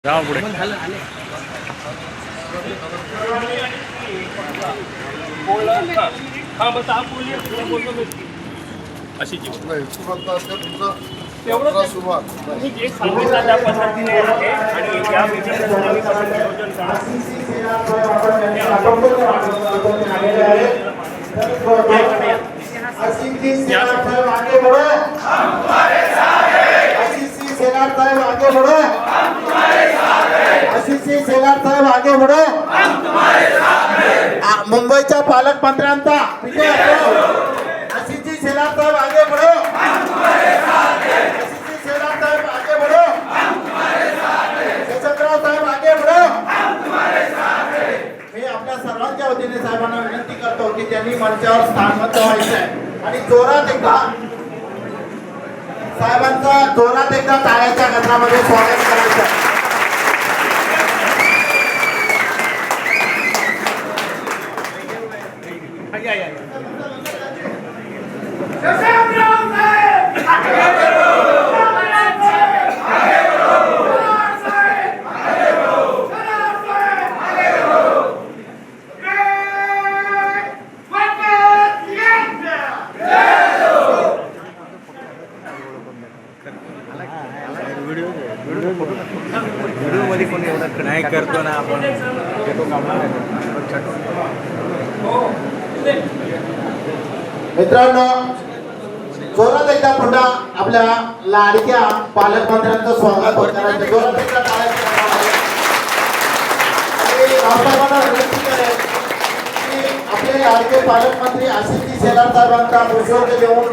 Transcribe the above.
जाऊ पुढे अशी नाही सुरुवात तुम्ही जे सांगितलं त्या पद्धतीने आहे आणि या मीटिंगचं तुम्ही कसं नियोजन आगे बढ़ो। मुंबईच्या पालकमंत्र्यांचा आशिष शेलार साहेब आगे बढ़ो। आशिष शेलार साहेब आगे बढ़ो। यशवंतराव साहेब आगे बढ़ो। मी आपल्या सर्वांच्या वतीने साहेबांना विनंती करतो की त्यांनी मंचावर स्थानबद्ध व्हायचं आहे आणि जोरात एकदा साहेबांचा जोरात एकदा टाळ्याच्या गजरामध्ये स्वागत करायचं आहे। व्हिडिओ मध्ये कोणी एवढं नाही करतो ना आपण मित्रांनो जोरात एकदा पुन्हा आपल्या लाडक्या पालकमंत्र्यांचं स्वागत करायचं जोरात एकदा आपले लाडके पालकमंत्री आशिष शेलार साहेबांचा पुष्पगुच्छ देऊन